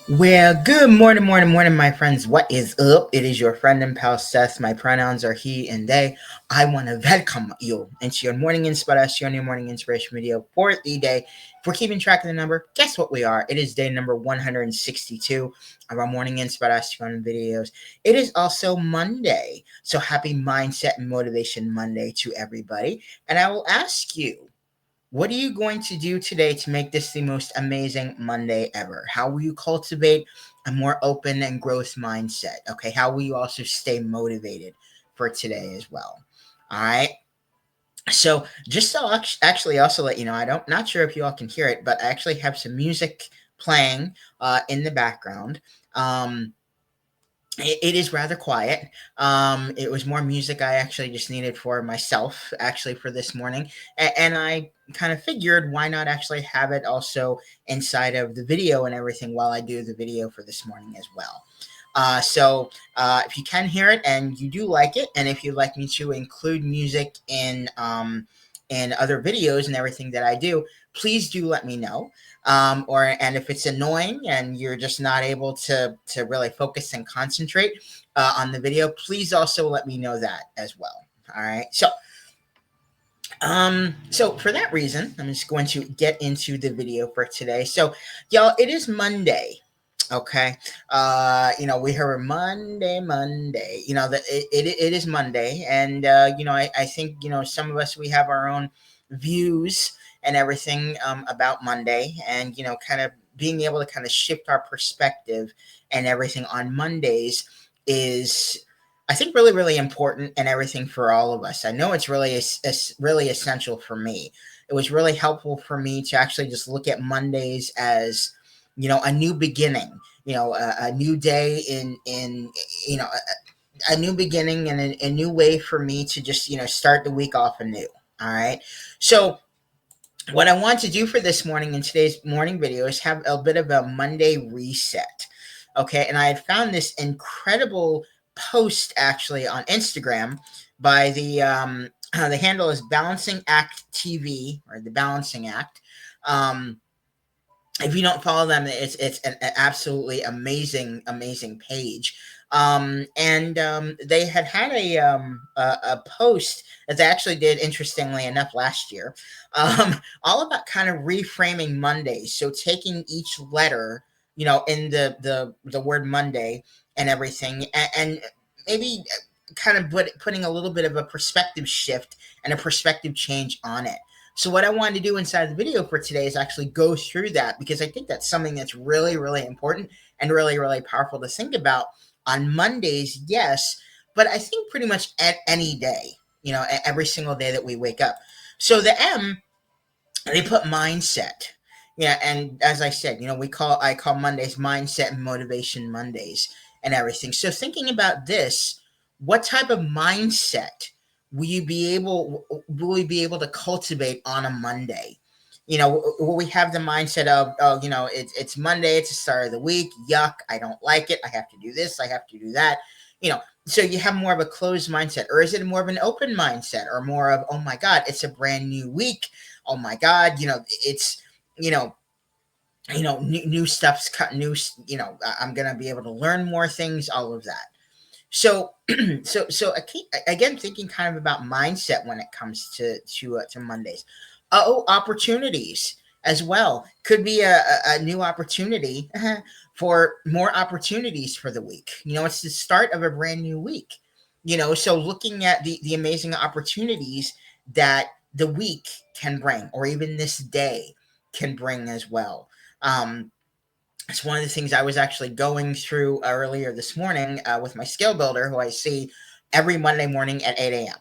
Well, good morning, morning, my friends. What is up? It is your friend and pal Seth. My pronouns are he and they. I want to welcome you into your morning inspiration, your morning inspiration video for the day. If we're keeping track of the number, guess what we are? It is day number 162 of our morning inspiration videos. It is also Monday. So happy Mindset and Motivation Monday to everybody. And I will ask you, what are you going to do today to make this the most amazing Monday ever? How will you cultivate a more open and growth mindset? Okay, how will you also stay motivated for today as well? All right. So just so actually also let you know, I don't not sure if you all can hear it, but I actually have some music playing in the background. Um, it is rather quiet. It was more music I actually just needed for myself, actually, for this morning. And I kind of figured why not actually have it also inside of the video and everything while I do the video for this morning as well. So if you can hear it and you do like it, and if you'd like me to include music in other videos and everything that I do, please do let me know. And if it's annoying and you're just not able to really focus and concentrate on the video, please also let me know that as well. All right. So for that reason, I'm just going to get into the video for today. So, y'all, it is Monday. Okay. We heard Monday, Monday. That it is Monday, and I think some of us, we have our own views and everything about Monday, and kind of being able to kind of shift our perspective and everything on Mondays is, I think, really, really important and everything for all of us. I know it's really essential for me. It was really helpful for me to actually just look at Mondays as, a new beginning, a new day in a new beginning and a new way for me to just start the week off anew. All right. So what I want to do for this morning in today's morning video is have a bit of a Monday reset. Okay, and I had found this incredible post actually on Instagram by the handle is Balancing Act TV, or the Balancing Act. If you don't follow them, it's an absolutely amazing page. And they had a post that they actually did, interestingly enough, last year, all about kind of reframing Mondays. So taking each letter, in the word Monday and everything, and maybe kind of putting a little bit of a perspective shift and a perspective change on it. So what I wanted to do inside the video for today is actually go through that, because I think that's something that's really, really important and really, really powerful to think about on Mondays, yes, but I think pretty much at any day, every single day that we wake up. So the M, they put mindset. Yeah, and as I said, I call Mondays Mindset and Motivation Mondays and everything. So thinking about this, what type of mindset will we be able to cultivate on a Monday? Will we have the mindset of, oh, it's Monday, it's the start of the week, yuck, I don't like it, I have to do this, I have to do that. So you have more of a closed mindset, or is it more of an open mindset, or more of, oh my God, it's a brand new week. Oh my God, it's, new stuff's cut, I'm going to be able to learn more things, all of that. So, again, thinking kind of about mindset when it comes to Mondays. Opportunities as well could be a new opportunity for more opportunities for the week. It's the start of a brand new week. So looking at the amazing opportunities that the week can bring, or even this day can bring as well. It's one of the things I was actually going through earlier this morning with my skill builder, who I see every Monday morning at 8 a.m.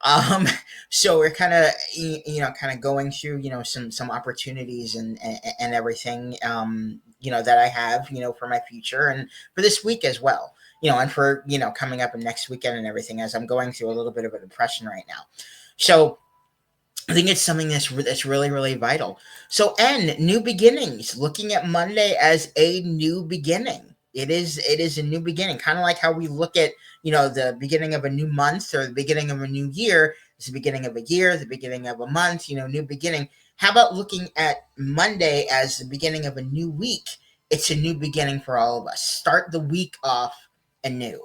Um, so we're kind of, kind of going through, some opportunities and everything, that I have, for my future and for this week as well, and for, coming up in next weekend and everything, as I'm going through a little bit of a depression right now. So I think it's something that's really, really vital. So, N, new beginnings. Looking at Monday as a new beginning. It is a new beginning, kind of like how we look at the beginning of a new month or the beginning of a new year. It's the beginning of a year, the beginning of a month. New beginning. How about looking at Monday as the beginning of a new week it's a new beginning for all of us. Start the week off anew.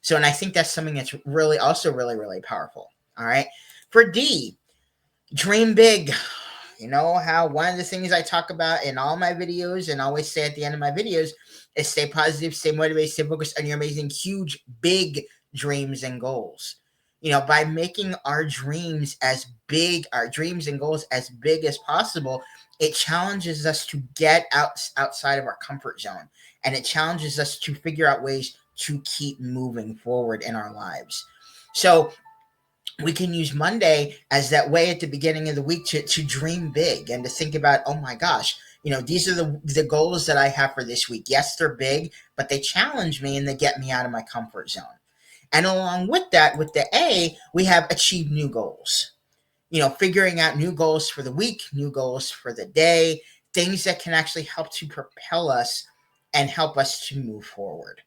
So, and I think that's something that's really also really, really powerful. All right. For D, dream big. You know how one of the things I talk about in all my videos and always say at the end of my videos is stay positive, stay motivated, stay focused on your amazing, huge, big dreams and goals. By making our dreams as big, our dreams and goals as big as possible, it challenges us to get outside of our comfort zone, and it challenges us to figure out ways to keep moving forward in our lives. So we can use Monday as that way at the beginning of the week to dream big and to think about, oh my gosh, these are the goals that I have for this week. Yes, they're big, but they challenge me and they get me out of my comfort zone. And along with that, with the A, we have achieve new goals. Figuring out new goals for the week, new goals for the day, things that can actually help to propel us and help us to move forward.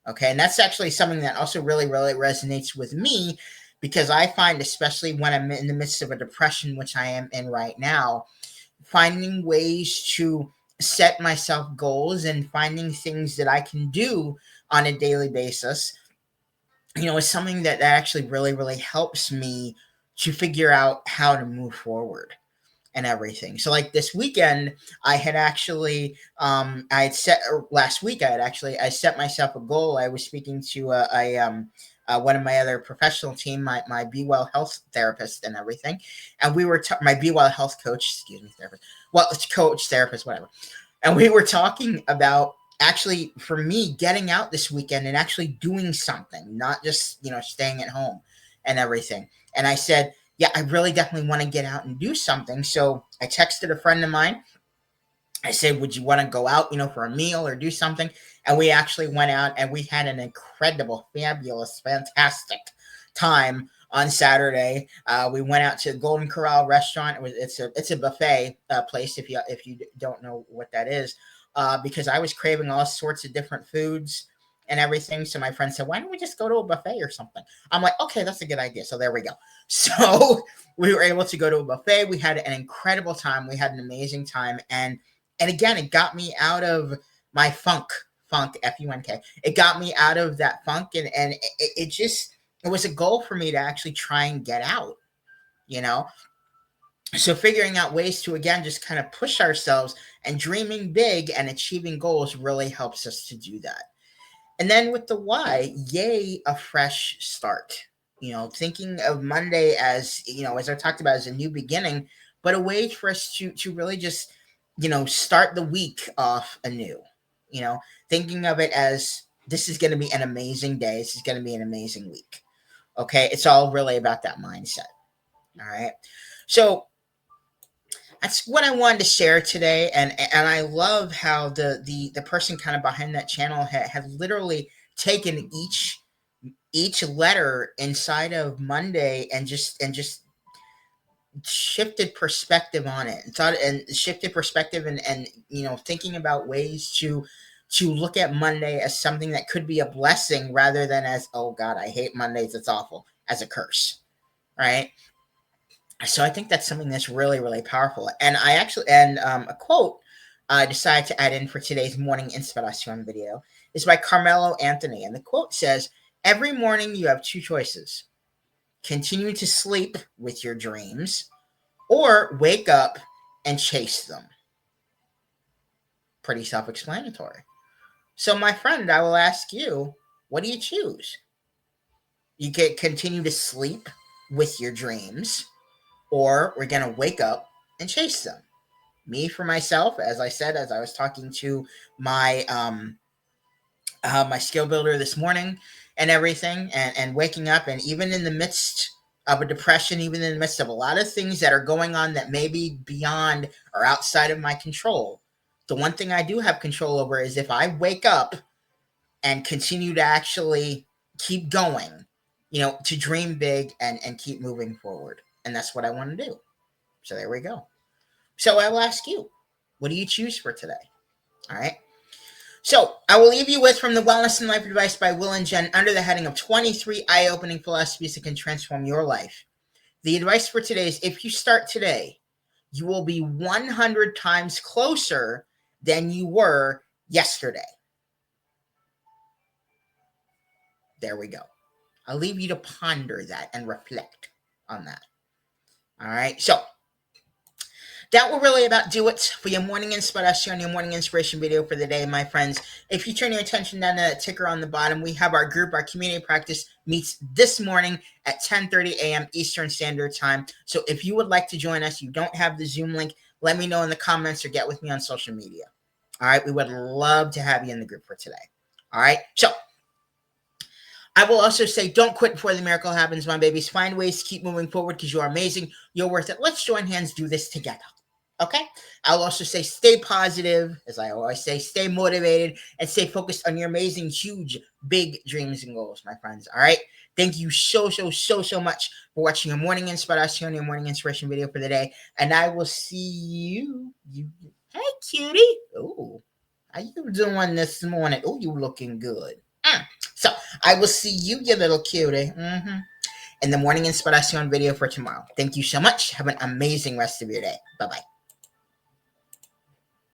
Okay. And that's actually something that also really, really resonates with me, because I find, especially when I'm in the midst of a depression, which I am in right now, finding ways to set myself goals and finding things that I can do on a daily basis, is something that actually really, really helps me to figure out how to move forward and everything. So like this weekend, I had actually, I had set, or last week, I set myself a goal. I was speaking to one of my other professional team, my Be Well health therapist and everything. And we were, my Be Well health coach, excuse me, therapist. Well, it's coach, therapist, whatever. And we were talking about actually, for me, getting out this weekend and actually doing something, not just, staying at home and everything. And I said, yeah, I really definitely want to get out and do something. So I texted a friend of mine. I said, would you want to go out, for a meal or do something? And we actually went out and we had an incredible, fabulous, fantastic time on Saturday. We went out to the Golden Corral restaurant. It's a buffet place, if you don't know what that is, because I was craving all sorts of different foods and everything. So my friend said, why don't we just go to a buffet or something? I'm like, okay, that's a good idea. So there we go. So we were able to go to a buffet. We had an incredible time. We had an amazing time. And again, it got me out of my funk, F-U-N-K. It got me out of that funk. And it was a goal for me to actually try and get out, you know? So figuring out ways to, again, just kind of push ourselves and dreaming big and achieving goals really helps us to do that. And then with the Y, yay, a fresh start. Thinking of Monday as, as I talked about, as a new beginning, but a way for us to really just, start the week off anew. Thinking of it as this is going to be an amazing day. This is going to be an amazing week. Okay. It's all really about that mindset. All right. So that's what I wanted to share today, and I love how the person kind of behind that channel had literally taken each letter inside of Monday and just shifted perspective on it, and shifted perspective, and thinking about ways to look at Monday as something that could be a blessing rather than as, oh God, I hate Mondays, it's awful, as a curse, right? So I think that's something that's really, really powerful. And a quote I decided to add in for today's morning Inspirational video is by Carmelo Anthony. And the quote says, every morning you have two choices: continue to sleep with your dreams or wake up and chase them. Pretty self-explanatory. So my friend, I will ask you, what do you choose? You can continue to sleep with your dreams, or we're going to wake up and chase them. Me, for myself, as I said, as I was talking to my my skill builder this morning and everything, and waking up, and even in the midst of a depression, even in the midst of a lot of things that are going on that may be beyond or outside of my control, the one thing I do have control over is if I wake up and continue to actually keep going, to dream big and keep moving forward. And that's what I want to do. So there we go. So I will ask you, what do you choose for today? All right. So I will leave you with From the Wellness and Life Advice by Will and Jen under the heading of 23 eye-opening philosophies that can transform your life. The advice for today is, if you start today, you will be 100 times closer than you were yesterday. There we go. I'll leave you to ponder that and reflect on that. All right. So that will really about do it for your morning inspiration, your morning inspiration video for the day, my friends. If you turn your attention down to that ticker on the bottom, we have our group, our community practice meets this morning at 10:30 a.m. Eastern Standard Time. So if you would like to join us, you don't have the Zoom link, let me know in the comments or get with me on social media. All right. We would love to have you in the group for today. All right. So I will also say, don't quit before the miracle happens, my babies. Find ways to keep moving forward because you're amazing. You're worth it. Let's join hands, do this together. Okay? I'll also say, stay positive, as I always say, stay motivated, and stay focused on your amazing, huge, big dreams and goals, my friends. All right? Thank you so much for watching your morning inspiration, your morning inspiration video for the day. And I will see you. Hey, cutie. Oh, how you doing this morning? Oh, you looking good. So I will see you, you little cutie, in the morning inspiration video for tomorrow. Thank you so much. Have an amazing rest of your day. Bye bye.